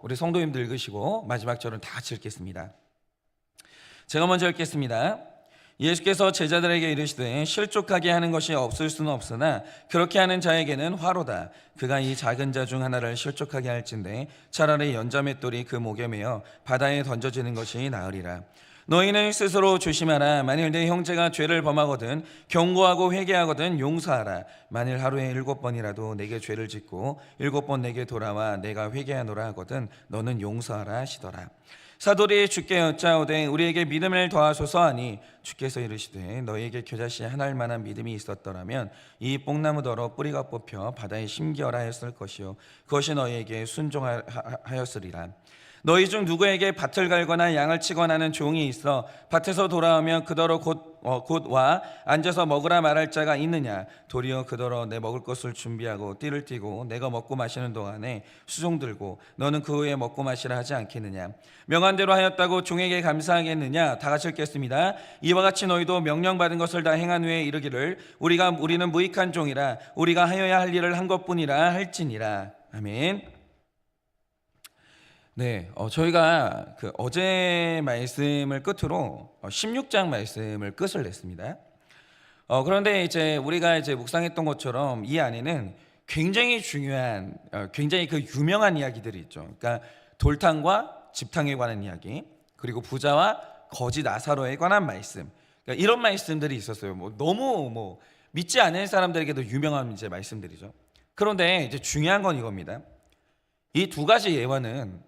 우리 성도님들 읽으시고 마지막 절은 다 같이 읽겠습니다. 제가 먼저 읽겠습니다. 예수께서 제자들에게 이르시되 실족하게 하는 것이 없을 수는 없으나 그렇게 하는 자에게는 화로다. 그가 이 작은 자 중 하나를 실족하게 할진대 차라리 연자맷돌이 그 목에 매어 바다에 던져지는 것이 나으리라. 너희는 스스로 조심하라. 만일 내 형제가 죄를 범하거든 경고하고 회개하거든 용서하라. 만일 하루에 7번이라도 내게 죄를 짓고 7번 내게 돌아와 내가 회개하노라 하거든 너는 용서하라 하시더라. 사도들이 주께 여짜오되 우리에게 믿음을 더하소서 하니 주께서 이르시되 너희에게 겨자씨 하나일 만한 믿음이 있었더라면 이 뽕나무더러 뿌리가 뽑혀 바다에 심기어라 했을 것이요 그것이 너희에게 순종하였으리라. 너희 중 누구에게 밭을 갈거나 양을 치거나 하는 종이 있어 밭에서 돌아오면 그더러 곧 와 앉아서 먹으라 말할 자가 있느냐? 도리어 그더러 내 먹을 것을 준비하고 띠를 띠고 내가 먹고 마시는 동안에 수종 들고 너는 그 후에 먹고 마시라 하지 않겠느냐? 명한 대로 하였다고 종에게 감사하겠느냐? 다 같이 읽겠습니다. 이와 같이 너희도 명령받은 것을 다 행한 후에 이르기를 우리는 무익한 종이라 우리가 하여야 할 일을 한 것뿐이라 할지니라. 아멘. 네, 저희가 어제 말씀을 끝으로 16장 말씀을 끝을 냈습니다. 그런데 이제 우리가 이제 묵상했던 것처럼 이 안에는 굉장히 중요한, 굉장히 유명한 이야기들이 있죠. 그러니까 돌탕과 집탕에 관한 이야기, 그리고 부자와 거지 나사로에 관한 말씀, 그러니까 이런 말씀들이 있었어요. 너무 믿지 않는 사람들에게도 유명한 이제 말씀들이죠. 그런데 이제 중요한 건 이겁니다. 이 두 가지 예화는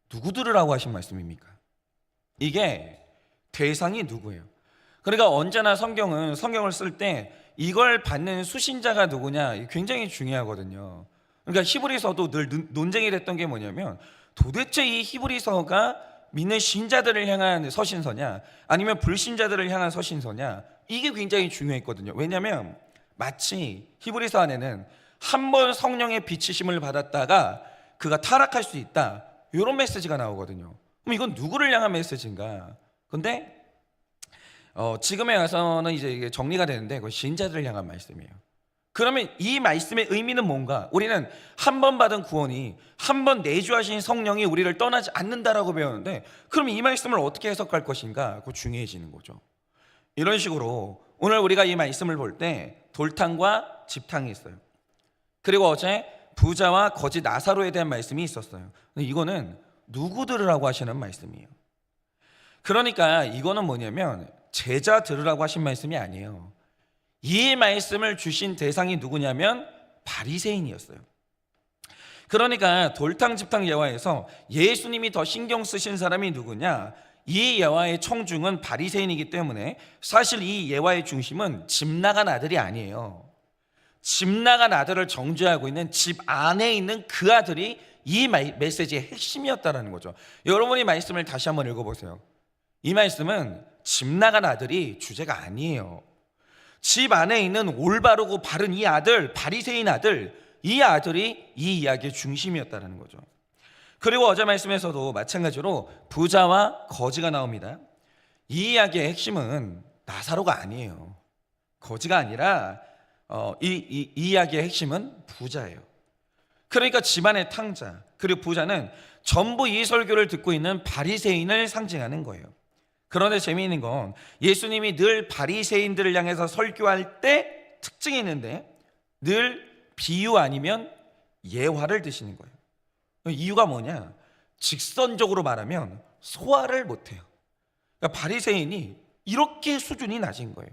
누구 들으라고 하신 말씀입니까? 이게 대상이 누구예요? 그러니까 언제나 성경을 쓸 때 이걸 받는 수신자가 누구냐 굉장히 중요하거든요. 그러니까 히브리서도 늘 논쟁이 됐던 게 뭐냐면 도대체 이 히브리서가 믿는 신자들을 향한 서신서냐 아니면 불신자들을 향한 서신서냐 이게 굉장히 중요했거든요. 왜냐하면 마치 히브리서 안에는 한 번 성령의 비치심을 받았다가 그가 타락할 수 있다 이런 메시지가 나오거든요. 그럼 이건 누구를 향한 메시지인가? 근데 지금에 와서는 이제 이게 정리가 되는데 그건 신자들을 향한 말씀이에요. 그러면 이 말씀의 의미는 뭔가? 우리는 한 번 받은 구원이 한 번 내주하신 성령이 우리를 떠나지 않는다라고 배우는데 그럼 이 말씀을 어떻게 해석할 것인가? 그거 중요해지는 거죠. 이런 식으로 오늘 우리가 이 말씀을 볼 때 돌탕과 집탕이 있어요. 그리고 어제 부자와 거지 나사로에 대한 말씀이 있었어요. 근데 이거는 누구 들으라고 하시는 말씀이에요. 그러니까 이거는 뭐냐면 제자 들으라고 하신 말씀이 아니에요. 이 말씀을 주신 대상이 누구냐면 바리새인이었어요. 그러니까 돌탕 집탕 예화에서 예수님이 더 신경 쓰신 사람이 누구냐? 이 예화의 청중은 바리새인이기 때문에 사실 이 예화의 중심은 집 나간 아들이 아니에요. 집 나간 아들을 정죄하고 있는 집 안에 있는 그 아들이 이 메시지의 핵심이었다는 거죠. 여러분이 말씀을 다시 한번 읽어보세요. 이 말씀은 집 나간 아들이 주제가 아니에요. 집 안에 있는 올바르고 바른 이 아들, 바리새인 아들, 이 아들이 이 이야기의 중심이었다는 거죠. 그리고 어제 말씀에서도 마찬가지로 부자와 거지가 나옵니다. 이 이야기의 핵심은 나사로가 아니에요. 거지가 아니라 이 이야기의 핵심은 부자예요. 그러니까 집안의 탕자 그리고 부자는 전부 이 설교를 듣고 있는 바리새인을 상징하는 거예요. 그런데 재미있는 건 예수님이 늘 바리새인들을 향해서 설교할 때 특징이 있는데 늘 비유 아니면 예화를 드시는 거예요. 이유가 뭐냐? 직선적으로 말하면 소화를 못해요. 그러니까 바리새인이 이렇게 수준이 낮은 거예요.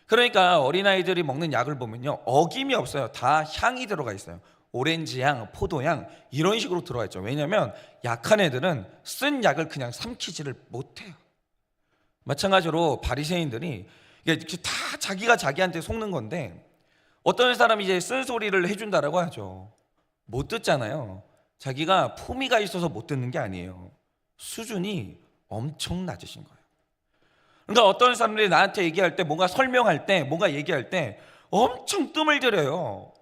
그러니까 어린아이들이 먹는 약을 보면요 어김이 없어요. 다 향이 들어가 있어요. 오렌지향, 포도향 이런 식으로 들어가 있죠. 왜냐하면 약한 애들은 쓴 약을 그냥 삼키지를 못해요. 마찬가지로 바리새인들이 다 자기가 자기한테 속는 건데 어떤 사람이 이제 쓴소리를 해준다라고 하죠. 못 듣잖아요. 자기가 품위가 있어서 못 듣는 게 아니에요. 수준이 엄청 낮으신 거예요. 그러니까 어떤 사람들이 나한테 얘기할 때 뭔가 설명할 때 뭔가 얘기할 때 엄청 뜸을 들여요.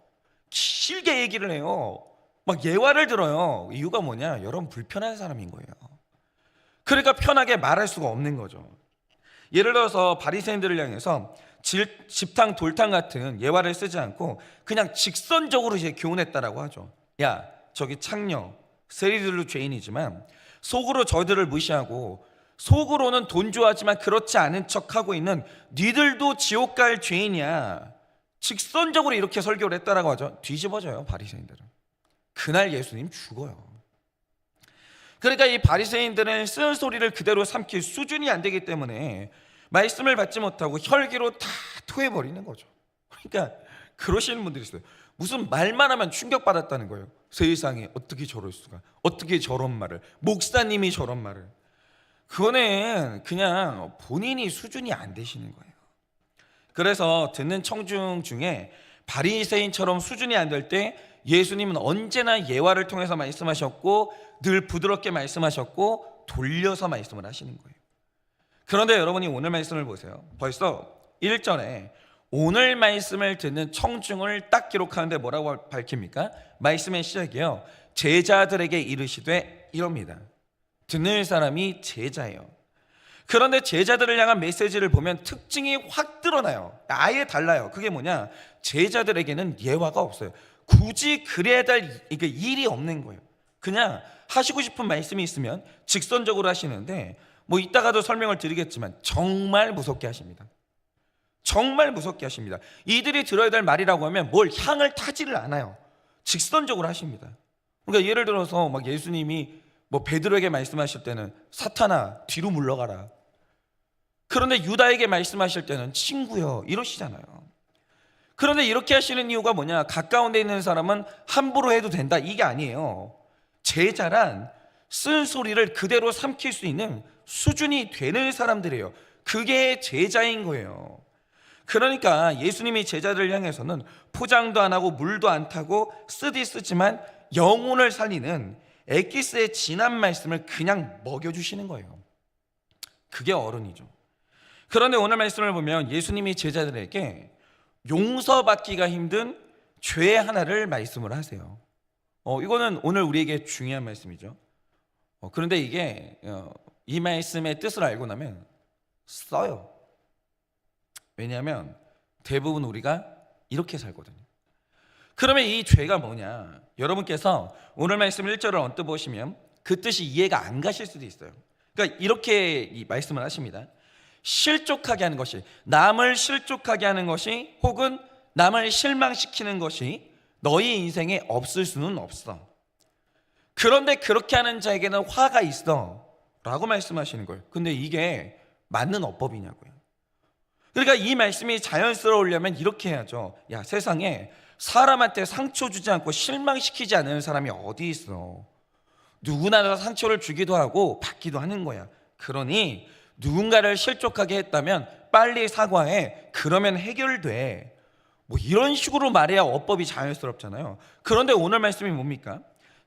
길게 얘기를 해요. 막 예화를 들어요. 이유가 뭐냐? 여러분 불편한 사람인 거예요. 그러니까 편하게 말할 수가 없는 거죠. 예를 들어서 바리새인들을 향해서 집탕 돌탕 같은 예화를 쓰지 않고 그냥 직선적으로 이제 교훈했다라고 하죠. 야 저기 창녀 세리들도 죄인이지만 속으로 저희들을 무시하고 속으로는 돈 좋아하지만 그렇지 않은 척하고 있는 니들도 지옥 갈 죄인이야. 직선적으로 이렇게 설교를 했다라고 하죠. 뒤집어져요, 바리새인들은. 그날 예수님 죽어요. 그러니까 이 바리새인들은 쓴 소리를 그대로 삼킬 수준이 안 되기 때문에 말씀을 받지 못하고 혈기로 다 토해버리는 거죠. 그러니까 그러시는 분들이 있어요. 무슨 말만 하면 충격받았다는 거예요. 세상에 어떻게 저럴 수가, 어떻게 저런 말을, 목사님이 저런 말을. 그거는 그냥 본인이 수준이 안 되시는 거예요. 그래서 듣는 청중 중에 바리새인처럼 수준이 안 될 때 예수님은 언제나 예화를 통해서 말씀하셨고 늘 부드럽게 말씀하셨고 돌려서 말씀을 하시는 거예요. 그런데 여러분이 오늘 말씀을 보세요. 벌써 1절에 오늘 말씀을 듣는 청중을 딱 기록하는데 뭐라고 밝힙니까? 말씀의 시작이요, 제자들에게 이르시되 이럽니다. 듣는 사람이 제자예요. 그런데 제자들을 향한 메시지를 보면 특징이 확 드러나요. 아예 달라요. 그게 뭐냐? 제자들에게는 예화가 없어요. 굳이 그래야 될 일이 없는 거예요. 그냥 하시고 싶은 말씀이 있으면 직선적으로 하시는데, 뭐 이따가도 설명을 드리겠지만 정말 무섭게 하십니다. 정말 무섭게 하십니다. 이들이 들어야 될 말이라고 하면 뭘 향을 타지를 않아요. 직선적으로 하십니다. 그러니까 예를 들어서 막 예수님이 뭐 베드로에게 말씀하실 때는 사탄아 뒤로 물러가라. 그런데 유다에게 말씀하실 때는 친구여 이러시잖아요. 그런데 이렇게 하시는 이유가 뭐냐? 가까운 데 있는 사람은 함부로 해도 된다, 이게 아니에요. 제자란 쓴 소리를 그대로 삼킬 수 있는 수준이 되는 사람들이에요. 그게 제자인 거예요. 그러니까 예수님이 제자들을 향해서는 포장도 안 하고 물도 안 타고 쓰지만 영혼을 살리는 엑기스의 진한 말씀을 그냥 먹여주시는 거예요. 그게 어른이죠. 그런데 오늘 말씀을 보면 예수님이 제자들에게 용서받기가 힘든 죄 하나를 말씀을 하세요. 이거는 오늘 우리에게 중요한 말씀이죠. 그런데 이게 이 말씀의 뜻을 알고 나면 써요. 왜냐하면 대부분 우리가 이렇게 살거든요. 그러면 이 죄가 뭐냐? 여러분께서 오늘 말씀 1절을 언뜻 보시면 그 뜻이 이해가 안 가실 수도 있어요. 그러니까 이렇게 이 말씀을 하십니다. 실족하게 하는 것이, 남을 실족하게 하는 것이, 혹은 남을 실망시키는 것이 너희 인생에 없을 수는 없어. 그런데 그렇게 하는 자에게는 화가 있어 라고 말씀하시는 거예요. 근데 이게 맞는 어법이냐고요. 그러니까 이 말씀이 자연스러우려면 이렇게 해야죠. 야, 세상에 사람한테 상처 주지 않고 실망시키지 않는 사람이 어디 있어. 누구나 다 상처를 주기도 하고 받기도 하는 거야. 그러니 누군가를 실족하게 했다면 빨리 사과해. 그러면 해결돼. 뭐 이런 식으로 말해야 어법이 자연스럽잖아요. 그런데 오늘 말씀이 뭡니까?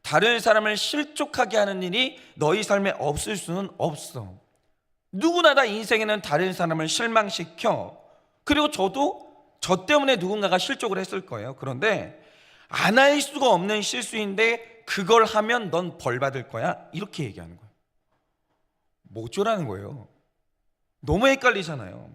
다른 사람을 실족하게 하는 일이 너희 삶에 없을 수는 없어. 누구나 다 인생에는 다른 사람을 실망시켜. 그리고 저도 저 때문에 누군가가 실족을 했을 거예요. 그런데 안 할 수가 없는 실수인데 그걸 하면 넌 벌 받을 거야, 이렇게 얘기하는 거예요. 뭐죠라는 거예요. 너무 헷갈리잖아요.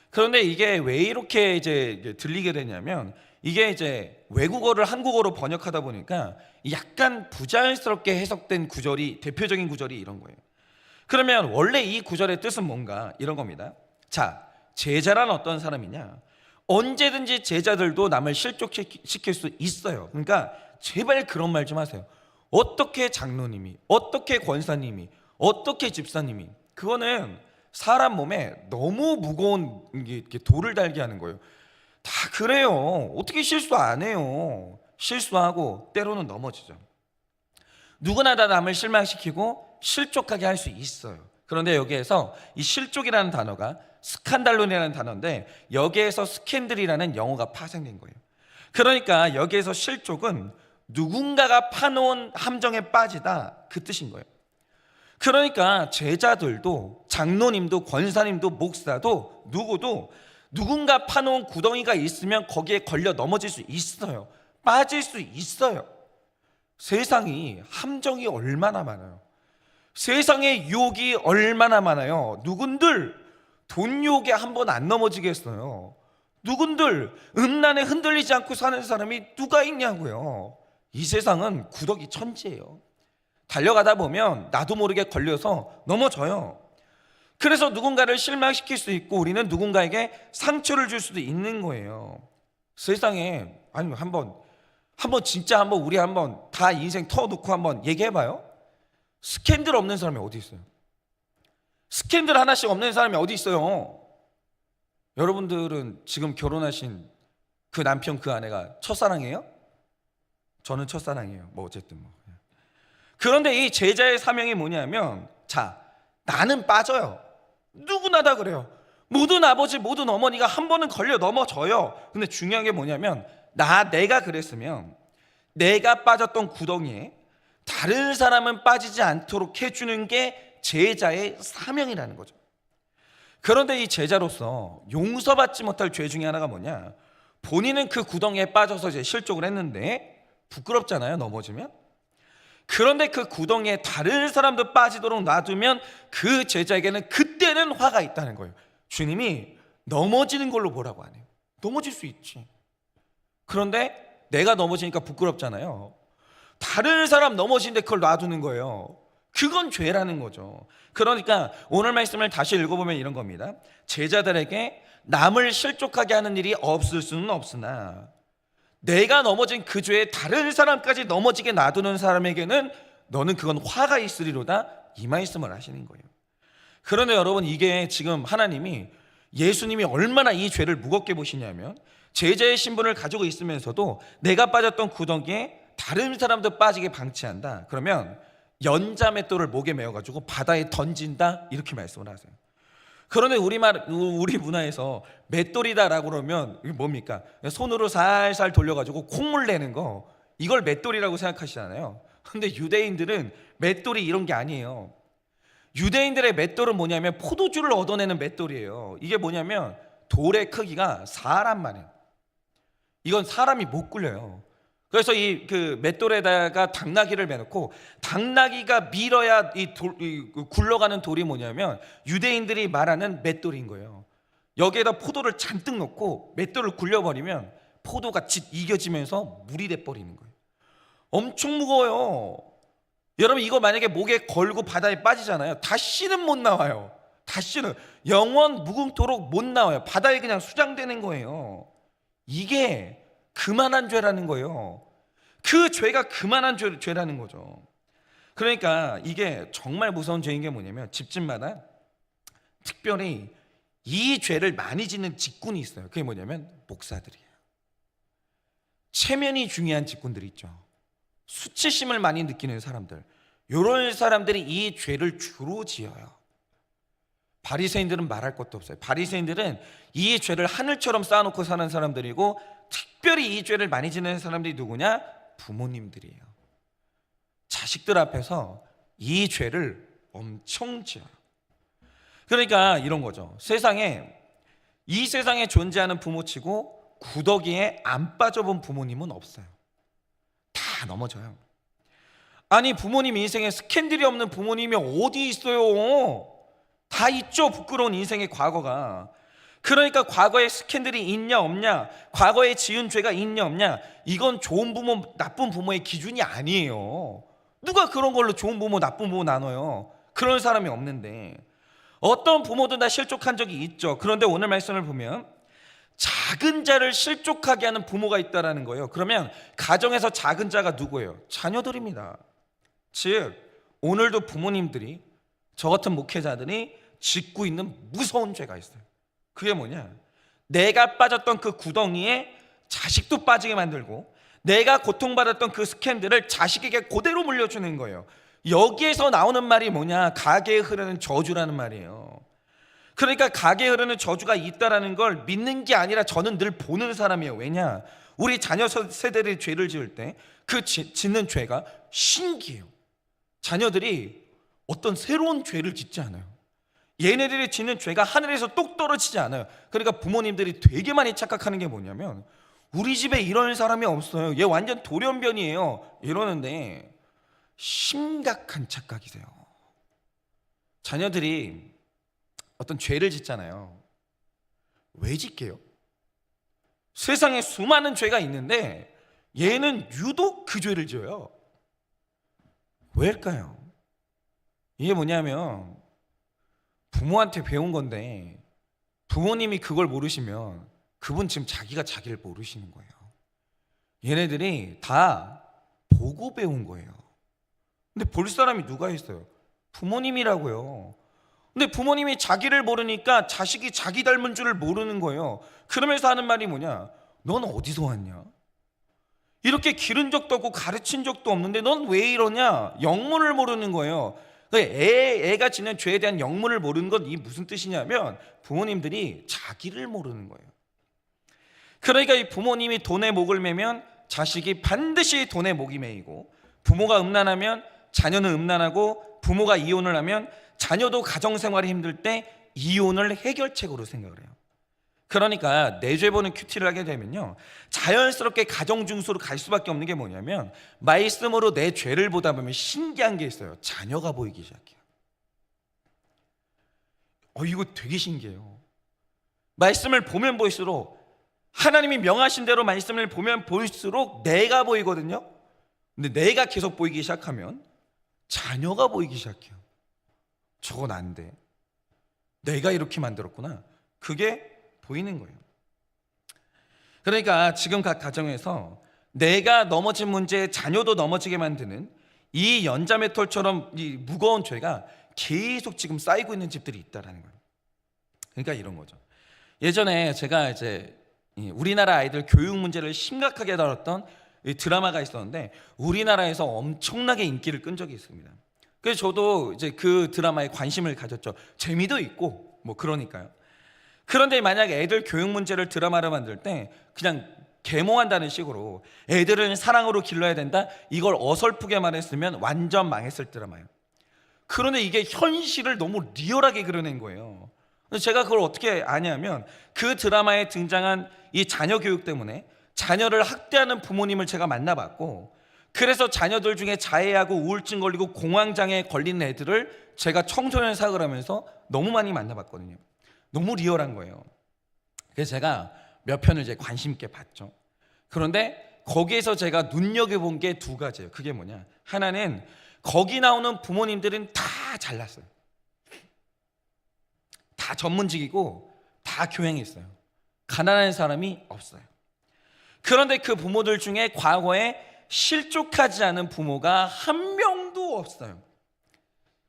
그런데 이게 왜 이렇게 이제 들리게 되냐면, 이게 이제 외국어를 한국어로 번역하다 보니까 약간 부자연스럽게 해석된 구절이, 대표적인 구절이 이런 거예요. 그러면 원래 이 구절의 뜻은 뭔가, 이런 겁니다. 자, 제자란 어떤 사람이냐? 언제든지 제자들도 남을 실족시킬 수 있어요. 그러니까 제발 그런 말 좀 하세요. 어떻게 장로님이, 어떻게 권사님이, 어떻게 집사님이, 그거는 사람 몸에 너무 무거운 이렇게 돌을 달게 하는 거예요. 다 그래요. 어떻게 실수 안 해요. 실수하고 때로는 넘어지죠. 누구나 다 남을 실망시키고 실족하게 할 수 있어요. 그런데 여기에서 이 실족이라는 단어가 스칸달론이라는 단어인데, 여기에서 스캔들이라는 영어가 파생된 거예요. 그러니까 여기에서 실족은 누군가가 파놓은 함정에 빠지다, 그 뜻인 거예요. 그러니까 제자들도, 장로님도, 권사님도, 목사도, 누구도 누군가 파놓은 구덩이가 있으면 거기에 걸려 넘어질 수 있어요. 빠질 수 있어요. 세상이 함정이 얼마나 많아요. 세상에 유혹이 얼마나 많아요. 누군들 돈 유혹에 한 번 안 넘어지겠어요. 누군들 음란에 흔들리지 않고 사는 사람이 누가 있냐고요. 이 세상은 구더기 천지예요. 달려가다 보면 나도 모르게 걸려서 넘어져요. 그래서 누군가를 실망시킬 수 있고 우리는 누군가에게 상처를 줄 수도 있는 거예요. 세상에 아니 한번 진짜 한번 우리 한번 다 인생 터놓고 한번 얘기해봐요. 스캔들 없는 사람이 어디 있어요? 스캔들 하나씩 없는 사람이 어디 있어요? 여러분들은 지금 결혼하신 그 남편 그 아내가 첫사랑이에요? 저는 첫사랑이에요. 뭐 어쨌든 뭐. 그런데 이 제자의 사명이 뭐냐면 자 나는 빠져요. 누구나 다 그래요. 모든 아버지 모든 어머니가 한 번은 걸려 넘어져요. 근데 중요한 게 뭐냐면 내가 그랬으면 내가 빠졌던 구덩이에 다른 사람은 빠지지 않도록 해주는 게 제자의 사명이라는 거죠. 그런데 이 제자로서 용서받지 못할 죄 중에 하나가 뭐냐, 본인은 그 구덩이에 빠져서 이제 실족을 했는데 부끄럽잖아요, 넘어지면. 그런데 그 구덩이에 다른 사람도 빠지도록 놔두면 그 제자에게는 그때는 화가 있다는 거예요. 주님이 넘어지는 걸로 보라고 하네요. 넘어질 수 있지. 그런데 내가 넘어지니까 부끄럽잖아요. 다른 사람 넘어지는데 그걸 놔두는 거예요. 그건 죄라는 거죠. 그러니까 오늘 말씀을 다시 읽어보면 이런 겁니다. 제자들에게 남을 실족하게 하는 일이 없을 수는 없으나 내가 넘어진 그 죄에 다른 사람까지 넘어지게 놔두는 사람에게는 너는 그건 화가 있으리로다, 이 말씀을 하시는 거예요. 그런데 여러분, 이게 지금 하나님이, 예수님이 얼마나 이 죄를 무겁게 보시냐면 제자의 신분을 가지고 있으면서도 내가 빠졌던 구덩이에 다른 사람도 빠지게 방치한다. 그러면 연자맷돌을 목에 메어가지고 바다에 던진다, 이렇게 말씀을 하세요. 그런데 우리 문화에서 맷돌이다라고 그러면 이게 뭡니까? 손으로 살살 돌려가지고 콧물 내는 거, 이걸 맷돌이라고 생각하시잖아요. 근데 유대인들은 맷돌이 이런 게 아니에요. 유대인들의 맷돌은 뭐냐면 포도주를 얻어내는 맷돌이에요. 이게 뭐냐면 돌의 크기가 사람만 해요. 이건 사람이 못 굴려요. 그래서 이 그 맷돌에다가 당나귀를 매놓고 당나귀가 밀어야 이 굴러가는 돌이 뭐냐면 유대인들이 말하는 맷돌인 거예요. 여기에다 포도를 잔뜩 넣고 맷돌을 굴려버리면 포도가 이겨지면서 물이 돼버리는 거예요. 엄청 무거워요. 여러분, 이거 만약에 목에 걸고 바다에 빠지잖아요. 다시는 못 나와요. 다시는 영원 무궁토록 못 나와요. 바다에 그냥 수장되는 거예요. 이게 그만한 죄라는 거예요. 그 죄가 그만한 죄라는 거죠. 그러니까 이게 정말 무서운 죄인 게 뭐냐면 집집마다 특별히 이 죄를 많이 짓는 직군이 있어요. 그게 뭐냐면 목사들이에요. 체면이 중요한 직군들이 있죠. 수치심을 많이 느끼는 사람들, 이런 사람들이 이 죄를 주로 지어요. 바리새인들은 말할 것도 없어요. 바리새인들은 이 죄를 하늘처럼 쌓아놓고 사는 사람들이고, 특별히 이 죄를 많이 지는 사람들이 누구냐? 부모님들이에요. 자식들 앞에서 이 죄를 엄청 지어요. 그러니까 이런 거죠. 이 세상에 존재하는 부모치고 구더기에 안 빠져본 부모님은 없어요. 다 넘어져요. 아니, 부모님 인생에 스캔들이 없는 부모님이 어디 있어요? 다 있죠. 부끄러운 인생의 과거가. 그러니까 과거에 스캔들이 있냐 없냐, 과거에 지은 죄가 있냐 없냐, 이건 좋은 부모 나쁜 부모의 기준이 아니에요. 누가 그런 걸로 좋은 부모 나쁜 부모 나눠요? 그런 사람이 없는데, 어떤 부모도 다 실족한 적이 있죠. 그런데 오늘 말씀을 보면 작은 자를 실족하게 하는 부모가 있다라는 거예요. 그러면 가정에서 작은 자가 누구예요? 자녀들입니다. 즉 오늘도 부모님들이, 저 같은 목회자들이 짓고 있는 무서운 죄가 있어요. 그게 뭐냐? 내가 빠졌던 그 구덩이에 자식도 빠지게 만들고, 내가 고통받았던 그 스캔들을 자식에게 그대로 물려주는 거예요. 여기에서 나오는 말이 뭐냐? 가게에 흐르는 저주라는 말이에요. 그러니까 가게에 흐르는 저주가 있다라는 걸 믿는 게 아니라 저는 늘 보는 사람이에요. 왜냐? 우리 자녀 세대들이 죄를 지을 때 그 짓는 죄가 신기해요. 자녀들이 어떤 새로운 죄를 짓지 않아요. 얘네들이 짓는 죄가 하늘에서 똑 떨어지지 않아요. 그러니까 부모님들이 되게 많이 착각하는 게 뭐냐면 우리 집에 이런 사람이 없어요. 얘 완전 돌연변이에요. 이러는데 심각한 착각이세요. 자녀들이 어떤 죄를 짓잖아요. 왜 짓게요? 세상에 수많은 죄가 있는데 얘는 유독 그 죄를 지어요. 왜일까요? 이게 뭐냐면 부모한테 배운 건데 부모님이 그걸 모르시면 그분 지금 자기가 자기를 모르시는 거예요. 얘네들이 다 보고 배운 거예요. 근데 볼 사람이 누가 있어요? 부모님이라고요. 근데 부모님이 자기를 모르니까 자식이 자기 닮은 줄을 모르는 거예요. 그러면서 하는 말이 뭐냐? 넌 어디서 왔냐? 이렇게 기른 적도 없고 가르친 적도 없는데 넌 왜 이러냐? 영문을 모르는 거예요. 애가 지는 죄에 대한 영문을 모르는 건 이 무슨 뜻이냐면 부모님들이 자기를 모르는 거예요. 그러니까 이 부모님이 돈에 목을 매면 자식이 반드시 돈에 목이 매이고, 부모가 음란하면 자녀는 음란하고, 부모가 이혼을 하면 자녀도 가정생활이 힘들 때 이혼을 해결책으로 생각을 해요. 그러니까 내죄 보는 큐티를 하게 되면요, 자연스럽게 가정 중수로 갈 수밖에 없는 게 뭐냐면 말씀으로 내 죄를 보다 보면 신기한 게 있어요. 자녀가 보이기 시작해요. 이거 되게 신기해요. 말씀을 보면 볼수록, 하나님이 명하신 대로 말씀을 보면 볼수록 내가 보이거든요. 근데 내가 계속 보이기 시작하면 자녀가 보이기 시작해요. 저건 안 돼. 내가 이렇게 만들었구나. 그게 보이는 거예요. 그러니까 지금 각 가정에서 내가 넘어진 문제에 자녀도 넘어지게 만드는 이 연자메톨처럼 이 무거운 죄가 계속 지금 쌓이고 있는 집들이 있다라는 거예요. 그러니까 이런 거죠. 예전에 제가 이제 우리나라 아이들 교육 문제를 심각하게 다뤘던 드라마가 있었는데 우리나라에서 엄청나게 인기를 끈 적이 있습니다. 그래서 저도 이제 그 드라마에 관심을 가졌죠. 재미도 있고 뭐 그러니까요. 그런데 만약에 애들 교육 문제를 드라마로 만들 때 그냥 계몽한다는 식으로 애들은 사랑으로 길러야 된다, 이걸 어설프게 말했으면 완전 망했을 드라마예요. 그런데 이게 현실을 너무 리얼하게 그려낸 거예요. 제가 그걸 어떻게 아냐면 그 드라마에 등장한 이 자녀 교육 때문에 자녀를 학대하는 부모님을 제가 만나봤고, 그래서 자녀들 중에 자해하고 우울증 걸리고 공황장애에 걸린 애들을 제가 청소년 사역을 하면서 너무 많이 만나봤거든요. 너무 리얼한 거예요. 그래서 제가 몇 편을 이제 관심 있게 봤죠. 그런데 거기에서 제가 눈여겨본 게 두 가지예요. 그게 뭐냐? 하나는 거기 나오는 부모님들은 다 잘났어요. 다 전문직이고 다 교양이 있어요. 가난한 사람이 없어요. 그런데 그 부모들 중에 과거에 실족하지 않은 부모가 한 명도 없어요.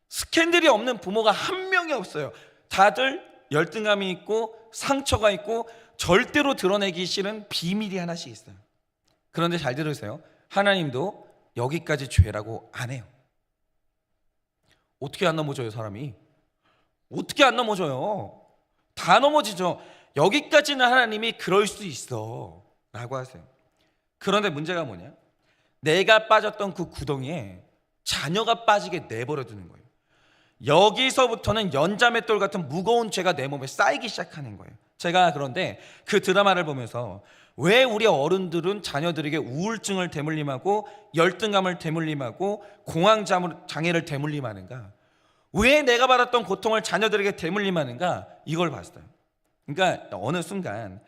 스캔들이 없는 부모가 한 명이 없어요. 다들 열등감이 있고 상처가 있고 절대로 드러내기 싫은 비밀이 하나씩 있어요. 그런데 잘 들으세요. 하나님도 여기까지 죄라고 안 해요. 어떻게 안 넘어져요, 사람이? 어떻게 안 넘어져요? 다 넘어지죠. 여기까지는 하나님이 그럴 수 있어 라고 하세요. 그런데 문제가 뭐냐? 내가 빠졌던 그 구덩이에 자녀가 빠지게 내버려 두는 거예요. 여기서부터는 연자맷돌 같은 무거운 죄가 내 몸에 쌓이기 시작하는 거예요. 제가 그런데 그 드라마를 보면서 왜 우리 어른들은 자녀들에게 우울증을 대물림하고 열등감을 대물림하고 공황장애를 대물림하는가? 왜 내가 받았던 고통을 자녀들에게 대물림하는가? 이걸 봤어요. 그러니까 어느 순간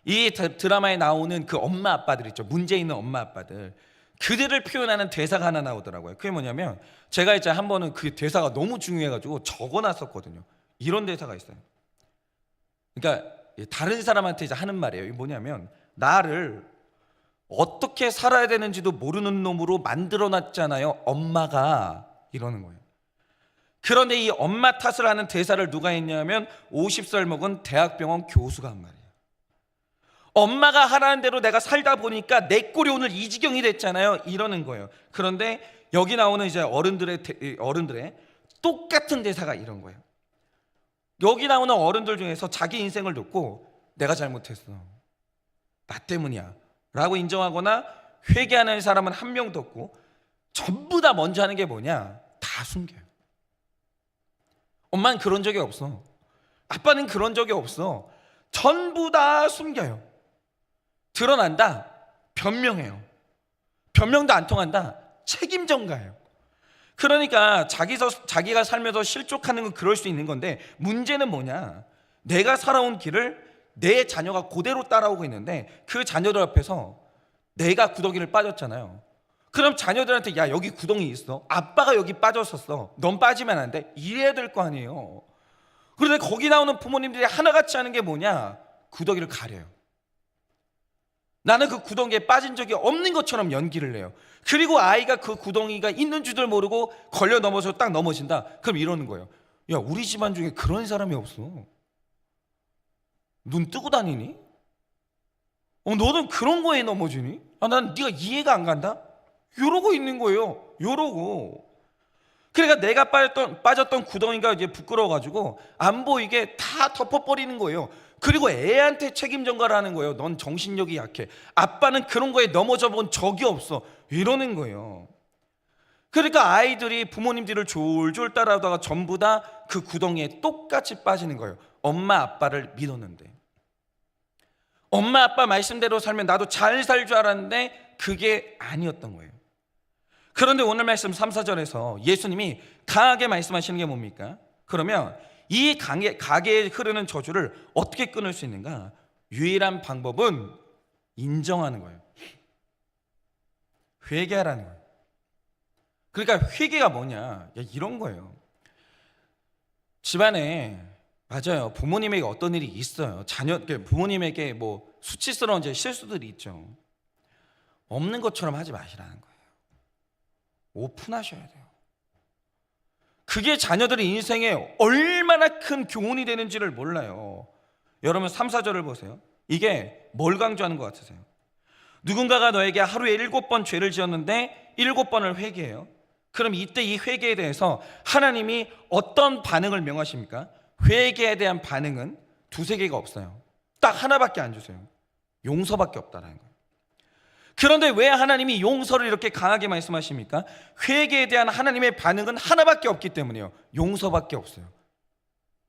이 드라마에 나오는 그 엄마 아빠들 있죠. 문제 있는 엄마 아빠들, 그들을 표현하는 대사가 하나 나오더라고요. 그게 뭐냐면 제가 이제 한 번은 그 대사가 너무 중요해가지고 적어놨었거든요. 이런 대사가 있어요. 그러니까 다른 사람한테 이제 하는 말이에요. 이게 뭐냐면 나를 어떻게 살아야 되는지도 모르는 놈으로 만들어놨잖아요, 엄마가. 이러는 거예요. 그런데 이 엄마 탓을 하는 대사를 누가 했냐면 50살 먹은 대학병원 교수가 한 말이에요. 엄마가 하라는 대로 내가 살다 보니까 내 꼴이 오늘 이 지경이 됐잖아요, 이러는 거예요. 그런데 여기 나오는 이제 어른들의 똑같은 대사가 이런 거예요. 여기 나오는 어른들 중에서 자기 인생을 놓고 내가 잘못했어, 나 때문이야 라고 인정하거나 회개하는 사람은 한 명도 없고, 전부 다 먼저 하는 게 뭐냐? 다 숨겨요. 엄마는 그런 적이 없어, 아빠는 그런 적이 없어. 전부 다 숨겨요. 드러난다, 변명해요. 변명도 안 통한다, 책임 전가해요. 그러니까 자기가 살면서 실족하는 건 그럴 수 있는 건데, 문제는 뭐냐? 내가 살아온 길을 내 자녀가 그대로 따라오고 있는데 그 자녀들 앞에서 내가 구더기를 빠졌잖아요. 그럼 자녀들한테 야 여기 구덩이 있어, 아빠가 여기 빠졌었어, 넌 빠지면 안 돼, 이래야 될 거 아니에요. 그런데 거기 나오는 부모님들이 하나같이 하는 게 뭐냐, 구더기를 가려요. 나는 그 구덩이에 빠진 적이 없는 것처럼 연기를 해요. 그리고 아이가 그 구덩이가 있는 줄도 모르고 걸려 넘어져 딱 넘어진다. 그럼 이러는 거예요. 야 우리 집안 중에 그런 사람이 없어. 눈 뜨고 다니니? 너는 그런 거에 넘어지니? 난 네가 이해가 안 간다? 이러고 있는 거예요. 이러고. 그러니까 내가 빠졌던 구덩이가 이제 부끄러워가지고 안 보이게 다 덮어버리는 거예요. 그리고 애한테 책임 전가를 는 거예요. 넌 정신력이 약해, 아빠는 그런 거에 넘어져 본 적이 없어, 이러는 거예요. 그러니까 아이들이 부모님들을 졸졸 따라하다가 전부 다 그 구덩이에 똑같이 빠지는 거예요. 엄마 아빠를 믿었는데, 엄마 아빠 말씀대로 살면 나도 잘 살 줄 알았는데 그게 아니었던 거예요. 그런데 오늘 말씀 3, 4절에서 예수님이 강하게 말씀하시는 게 뭡니까? 그러면 이 가게에 흐르는 저주를 어떻게 끊을 수 있는가? 유일한 방법은 인정하는 거예요. 회개하라는 거예요. 그러니까 회개가 뭐냐, 이런 거예요. 집안에 맞아요, 부모님에게 어떤 일이 있어요. 부모님에게 뭐 수치스러운 실수들이 있죠. 없는 것처럼 하지 마시라는 거예요. 오픈하셔야 돼요. 그게 자녀들의 인생에 얼마나 큰 교훈이 되는지를 몰라요. 여러분 3, 4절을 보세요. 이게 뭘 강조하는 것 같으세요? 누군가가 너에게 하루에 7번 죄를 지었는데 7번을 회개해요. 그럼 이때 이 회개에 대해서 하나님이 어떤 반응을 명하십니까? 회개에 대한 반응은 두세 개가 없어요. 딱 하나밖에 안 주세요. 용서밖에 없다는 거예요. 그런데 왜 하나님이 용서를 이렇게 강하게 말씀하십니까? 회개에 대한 하나님의 반응은 하나밖에 없기 때문이에요. 용서밖에 없어요.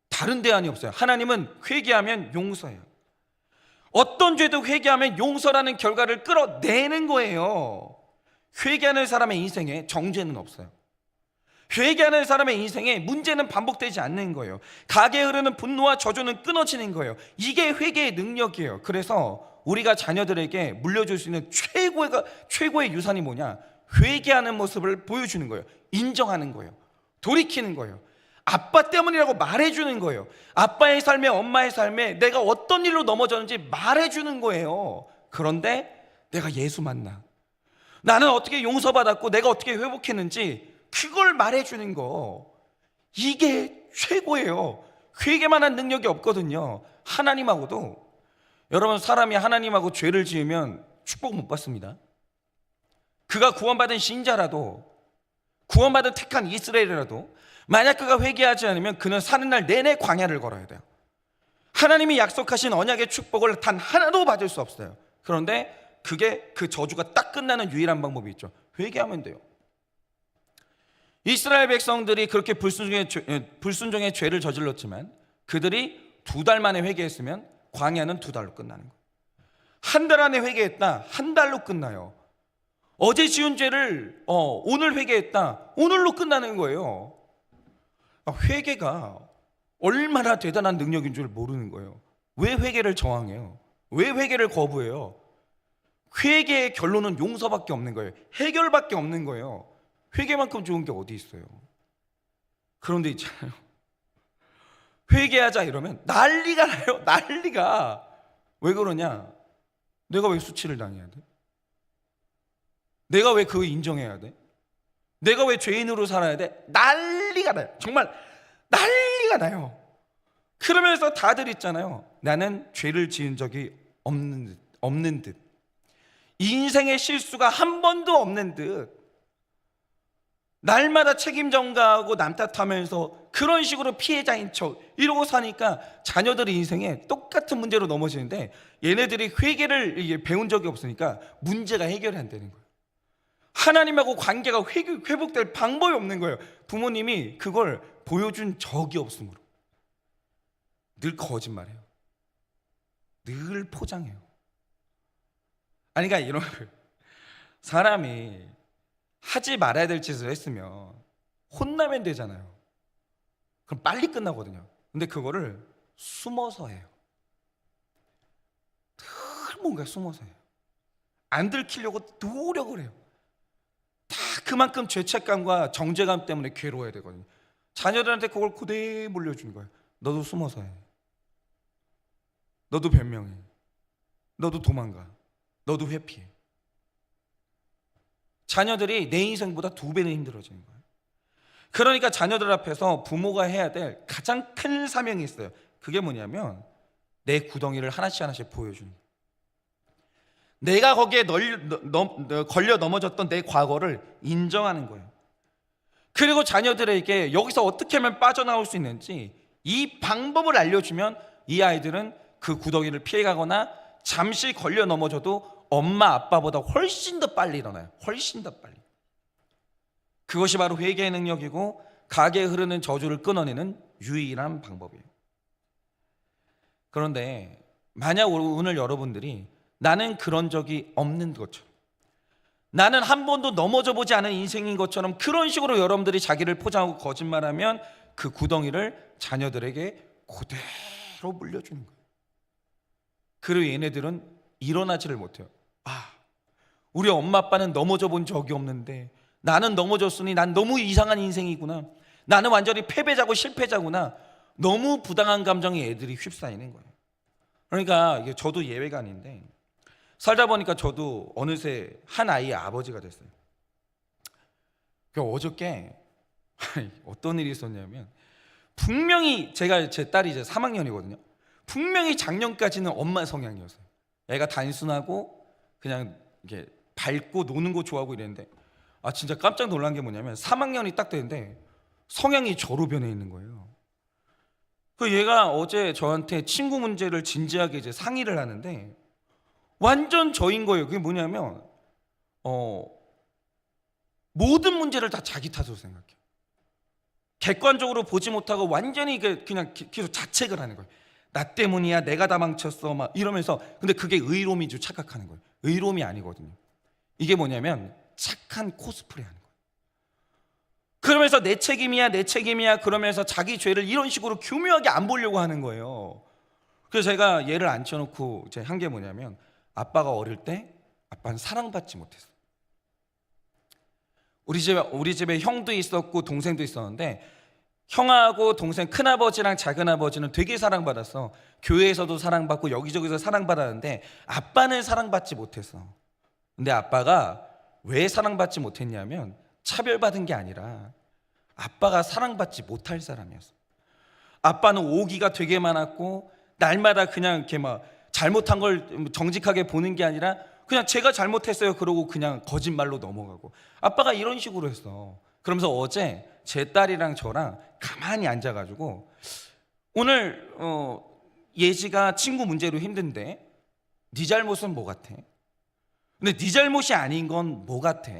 다른 대안이 없어요. 하나님은 회개하면 용서해요. 어떤 죄도 회개하면 용서라는 결과를 끌어내는 거예요. 회개하는 사람의 인생에 정죄는 없어요. 회개하는 사람의 인생에 문제는 반복되지 않는 거예요. 가게에 흐르는 분노와 저주는 끊어지는 거예요. 이게 회개의 능력이에요. 그래서 우리가 자녀들에게 물려줄 수 있는 최고의 유산이 뭐냐? 회개하는 모습을 보여주는 거예요. 인정하는 거예요. 돌이키는 거예요. 아빠 때문이라고 말해주는 거예요. 아빠의 삶에, 엄마의 삶에 내가 어떤 일로 넘어졌는지 말해주는 거예요. 그런데 내가 예수 만나, 나는 어떻게 용서받았고 내가 어떻게 회복했는지 그걸 말해주는 거, 이게 최고예요. 회개만한 능력이 없거든요. 하나님하고도, 여러분 사람이 하나님하고 죄를 지으면 축복 못 받습니다. 그가 구원받은 신자라도, 구원받은 택한 이스라엘이라도 만약 그가 회개하지 않으면 그는 사는 날 내내 광야를 걸어야 돼요. 하나님이 약속하신 언약의 축복을 단 하나도 받을 수 없어요. 그런데 그게 그 저주가 딱 끝나는 유일한 방법이 있죠. 회개하면 돼요. 이스라엘 백성들이 그렇게 불순종의 죄를 저질렀지만 그들이 2달 만에 회개했으면 광야는 2달로 끝나는 거예요. 1달 안에 회개했다, 1달로 끝나요. 어제 지은 죄를 오늘 회개했다, 오늘로 끝나는 거예요. 회개가 얼마나 대단한 능력인 줄 모르는 거예요. 왜 회개를 저항해요? 왜 회개를 거부해요? 회개의 결론은 용서밖에 없는 거예요. 해결밖에 없는 거예요. 회개만큼 좋은 게 어디 있어요? 그런데 있잖아요, 회개하자 이러면 난리가 나요. 난리가. 왜 그러냐? 내가 왜 수치를 당해야 돼? 내가 왜 그거 인정해야 돼? 내가 왜 죄인으로 살아야 돼? 난리가 나요. 정말 난리가 나요. 그러면서 다들 있잖아요, 나는 죄를 지은 적이 없는 듯, 인생의 실수가 한 번도 없는 듯, 날마다 책임 전가하고 남 탓하면서 그런 식으로 피해자인 척 이러고 사니까 자녀들의 인생에 똑같은 문제로 넘어지는데 얘네들이 회개를 배운 적이 없으니까 문제가 해결이 안 되는 거예요. 하나님하고 관계가 회복될 방법이 없는 거예요. 부모님이 그걸 보여준 적이 없으므로 늘 거짓말해요. 늘 포장해요. 아니 그러니까 이런 거예요. 사람이 하지 말아야 될 짓을 했으면 혼나면 되잖아요. 그럼 빨리 끝나거든요. 근데 그거를 숨어서 해요. 늘 뭔가 숨어서 해요. 안 들키려고 노력을 해요. 그만큼 죄책감과 정죄감 때문에 괴로워야 되거든요. 자녀들한테 그걸 그대로 물려주는 거예요. 너도 숨어서 해. 너도 변명해. 너도 도망가. 너도 회피해. 자녀들이 내 인생보다 2배는 힘들어지는 거예요. 그러니까 자녀들 앞에서 부모가 해야 될 가장 큰 사명이 있어요. 그게 뭐냐면 내 구덩이를 하나씩 하나씩 보여주는 거예요. 내가 거기에 걸려 넘어졌던 내 과거를 인정하는 거예요. 그리고 자녀들에게 여기서 어떻게 하면 빠져나올 수 있는지 이 방법을 알려주면 이 아이들은 그 구덩이를 피해가거나 잠시 걸려 넘어져도 엄마 아빠보다 훨씬 더 빨리 일어나요. 훨씬 더 빨리. 그것이 바로 회개의 능력이고 가게에 흐르는 저주를 끊어내는 유일한 방법이에요. 그런데 만약 오늘 여러분들이 나는 그런 적이 없는 것처럼, 나는 한 번도 넘어져 보지 않은 인생인 것처럼 그런 식으로 여러분들이 자기를 포장하고 거짓말하면 그 구덩이를 자녀들에게 그대로 물려주는 거예요. 그리고 얘네들은 일어나지를 못해요. 우리 엄마 아빠는 넘어져 본 적이 없는데 나는 넘어졌으니 난 너무 이상한 인생이구나. 나는 완전히 패배자고 실패자구나. 너무 부당한 감정에 애들이 휩싸이는 거예요. 그러니까 이게 저도 예외가 아닌데 살다 보니까 저도 어느새 한 아이의 아버지가 됐어요. 어저께 어떤 일이 있었냐면 분명히 제 딸이 이제 3학년이거든요. 분명히 작년까지는 엄마 성향이었어요. 애가 단순하고 그냥 이렇게 밝고 노는 거 좋아하고 이랬는데 진짜 깜짝 놀란 게 뭐냐면 3학년이 딱 되는데 성향이 저로 변해 있는 거예요. 그 얘가 어제 저한테 친구 문제를 진지하게 이제 상의를 하는데 완전 저인 거예요. 그게 뭐냐면 모든 문제를 다 자기 탓으로 생각해요. 객관적으로 보지 못하고 완전히 그냥 계속 자책을 하는 거예요. 나 때문이야, 내가 다 망쳤어 막 이러면서. 근데 그게 의로움인 줄 착각하는 거예요. 의로움이 아니거든요. 이게 뭐냐면 착한 코스프레 하는 거예요. 그러면서 내 책임이야, 내 책임이야 그러면서 자기 죄를 이런 식으로 교묘하게 안 보려고 하는 거예요. 그래서 제가 얘를 앉혀놓고 이제 한 게 뭐냐면 아빠가 어릴 때 아빠는 사랑받지 못했어. 우리 집에 형도 있었고 동생도 있었는데 형하고 동생 큰아버지랑 작은아버지는 되게 사랑받았어. 교회에서도 사랑받고 여기저기서 사랑받았는데 아빠는 사랑받지 못했어. 근데 아빠가 왜 사랑받지 못했냐면 차별받은 게 아니라 아빠가 사랑받지 못할 사람이었어. 아빠는 오기가 되게 많았고 날마다 그냥 이렇게 막 잘못한 걸 정직하게 보는 게 아니라 그냥 제가 잘못했어요 그러고 그냥 거짓말로 넘어가고. 아빠가 이런 식으로 했어. 그러면서 어제 제 딸이랑 저랑 가만히 앉아가지고 오늘 예지가 친구 문제로 힘든데 네 잘못은 뭐 같아? 근데 네 잘못이 아닌 건 뭐 같아?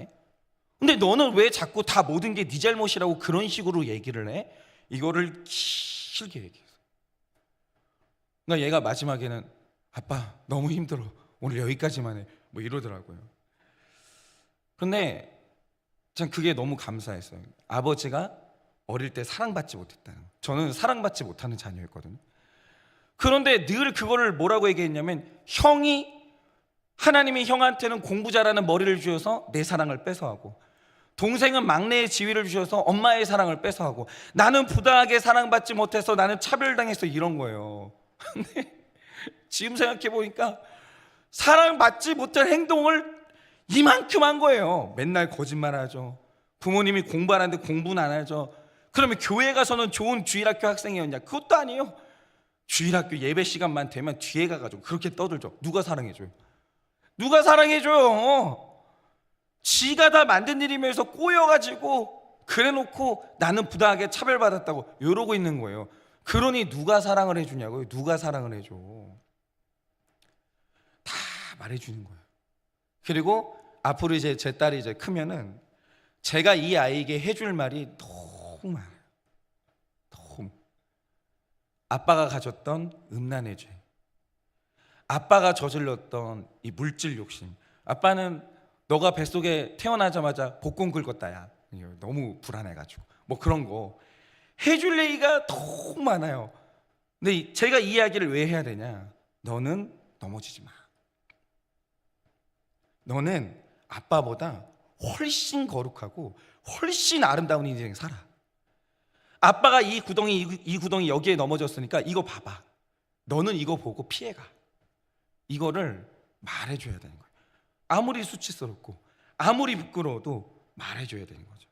근데 너는 왜 자꾸 다 모든 게 네 잘못이라고 그런 식으로 얘기를 해? 이거를 길게 얘기했어. 그러니까 얘가 마지막에는 아빠 너무 힘들어 오늘 여기까지만 해 뭐 이러더라고요. 근데 전 그게 너무 감사했어요. 아버지가 어릴 때 사랑받지 못했다는 거. 저는 사랑받지 못하는 자녀였거든요. 그런데 늘 그거를 뭐라고 얘기했냐면 하나님이 형한테는 공부 잘하는 머리를 주셔서 내 사랑을 뺏어가고 동생은 막내의 지위를 주셔서 엄마의 사랑을 뺏어가고 나는 부당하게 사랑받지 못해서 나는 차별당했어 이런 거예요. 근데 지금 생각해보니까 사랑받지 못할 행동을 이만큼 한 거예요. 맨날 거짓말하죠. 부모님이 공부하는데 공부는 안 하죠. 그러면 교회 가서는 좋은 주일학교 학생이었냐? 그것도 아니에요. 주일학교 예배 시간만 되면 뒤에 가가지고 그렇게 떠들죠. 누가 사랑해줘요? 누가 사랑해줘요? 지가 다 만든 일이면서 꼬여가지고 그래놓고 나는 부당하게 차별받았다고 이러고 있는 거예요. 그러니 누가 사랑을 해주냐고요? 누가 사랑을 해줘? 다 말해주는 거예요. 그리고 앞으로 이제 제 딸이 이제 크면은 제가 이 아이에게 해줄 말이 너무 많아요. 너무. 아빠가 가졌던 음란의 죄, 아빠가 저질렀던 이 물질 욕심. 아빠는 너가 뱃속에 태어나자마자 복권 긁었다 야 너무 불안해가지고 뭐 그런 거 해줄 얘기가 너무 많아요. 근데 제가 이 이야기를 왜 해야 되냐? 너는 넘어지지 마. 너는 아빠보다 훨씬 거룩하고 훨씬 아름다운 인생 살아. 아빠가 이 구덩이 여기에 넘어졌으니까 이거 봐봐. 너는 이거 보고 피해가. 이거를 말해줘야 되는 거예요. 아무리 수치스럽고 아무리 부끄러워도 말해줘야 되는 거죠.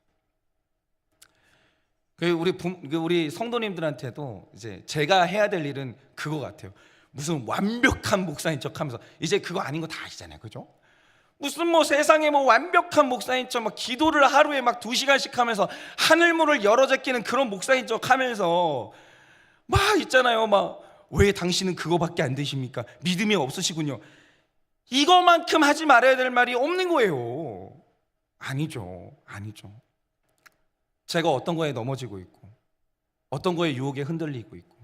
우리 성도님들한테도 이제 제가 해야 될 일은 그거 같아요. 무슨 완벽한 목사인 척하면서 이제 그거 아닌 거 다 아시잖아요, 그죠? 무슨 뭐 세상에 뭐 완벽한 목사인 척 막 기도를 하루에 막 2시간씩 하면서 하늘문을 열어 제끼는 그런 목사인 척 하면서 막 있잖아요. 막 왜 당신은 그거밖에 안 되십니까? 믿음이 없으시군요. 이거만큼 하지 말아야 될 말이 없는 거예요. 아니죠. 제가 어떤 거에 넘어지고 있고 어떤 거에 유혹에 흔들리고 있고,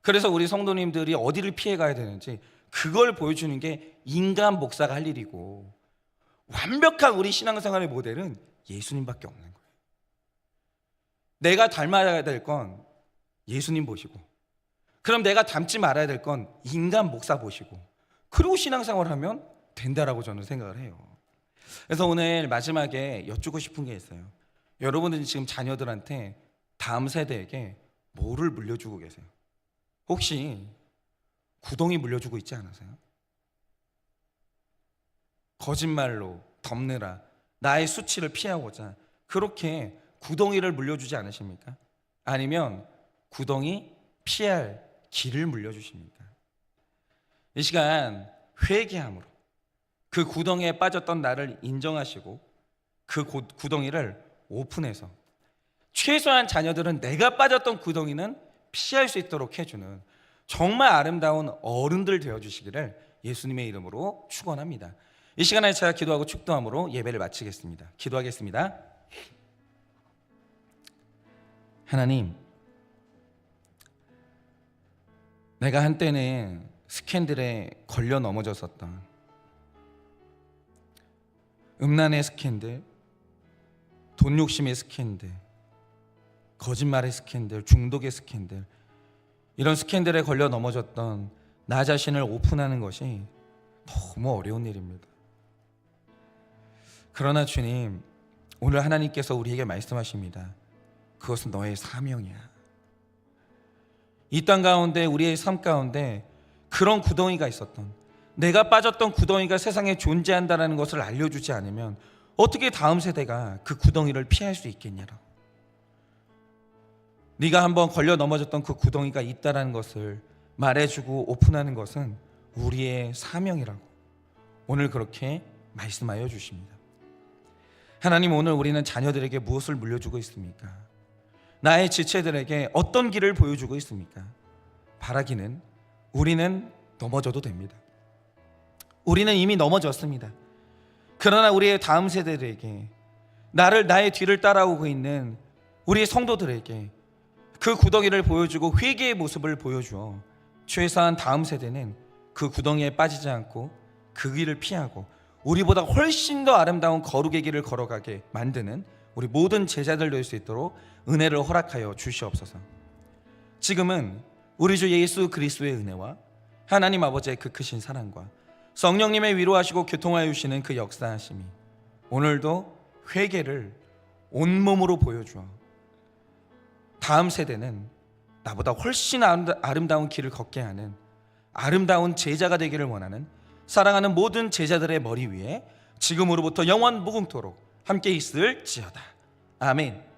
그래서 우리 성도님들이 어디를 피해 가야 되는지 그걸 보여주는 게 인간 목사가 할 일이고, 완벽한 우리 신앙생활의 모델은 예수님밖에 없는 거예요. 내가 닮아야 될 건 예수님 보시고, 그럼 내가 닮지 말아야 될 건 인간 목사 보시고, 그리고 신앙생활을 하면 된다라고 저는 생각을 해요. 그래서 오늘 마지막에 여쭙고 싶은 게 있어요. 여러분들이 지금 자녀들한테 다음 세대에게 뭐를 물려주고 계세요? 혹시 구덩이 물려주고 있지 않으세요? 거짓말로 덮느라 나의 수치를 피하고자 그렇게 구덩이를 물려주지 않으십니까? 아니면 구덩이 피할 길을 물려주십니까? 이 시간 회개함으로 그 구덩이에 빠졌던 나를 인정하시고 그 구덩이를 오픈해서 최소한 자녀들은 내가 빠졌던 구덩이는 피할 수 있도록 해주는 정말 아름다운 어른들 되어주시기를 예수님의 이름으로 축원합니다. 이 시간에 제가 기도하고 축도함으로 예배를 마치겠습니다. 기도하겠습니다. 하나님, 내가 한때는 스캔들에 걸려 넘어졌었던 음란의 스캔들, 돈 욕심의 스캔들, 거짓말의 스캔들, 중독의 스캔들, 이런 스캔들에 걸려 넘어졌던 나 자신을 오픈하는 것이 너무 어려운 일입니다. 그러나 주님, 오늘 하나님께서 우리에게 말씀하십니다. 그것은 너의 사명이야. 이 땅 가운데, 우리의 삶 가운데 그런 구덩이가 있었던, 내가 빠졌던 구덩이가 세상에 존재한다는 것을 알려주지 않으면 어떻게 다음 세대가 그 구덩이를 피할 수 있겠냐라고. 네가 한번 걸려 넘어졌던 그 구덩이가 있다는 것을 말해주고 오픈하는 것은 우리의 사명이라고 오늘 그렇게 말씀하여 주십니다. 하나님, 오늘 우리는 자녀들에게 무엇을 물려주고 있습니까? 나의 지체들에게 어떤 길을 보여주고 있습니까? 바라기는 우리는 넘어져도 됩니다. 우리는 이미 넘어졌습니다. 그러나 우리의 다음 세대들에게, 나의 뒤를 따라오고 있는 우리 성도들에게 그 구덩이를 보여주고 회개의 모습을 보여주어 최소한 다음 세대는 그 구덩이에 빠지지 않고 그 길을 피하고 우리보다 훨씬 더 아름다운 거룩의 길을 걸어가게 만드는 우리 모든 제자들 될 수 있도록 은혜를 허락하여 주시옵소서. 지금은 우리 주 예수 그리스도의 은혜와 하나님 아버지의 그 크신 사랑과 성령님의 위로하시고 교통하여 주시는 그 역사하심이 오늘도 회개를 온몸으로 보여주어 다음 세대는 나보다 훨씬 아름다운 길을 걷게 하는 아름다운 제자가 되기를 원하는 사랑하는 모든 제자들의 머리 위에 지금으로부터 영원 무궁토록 함께 있을지어다. 아멘.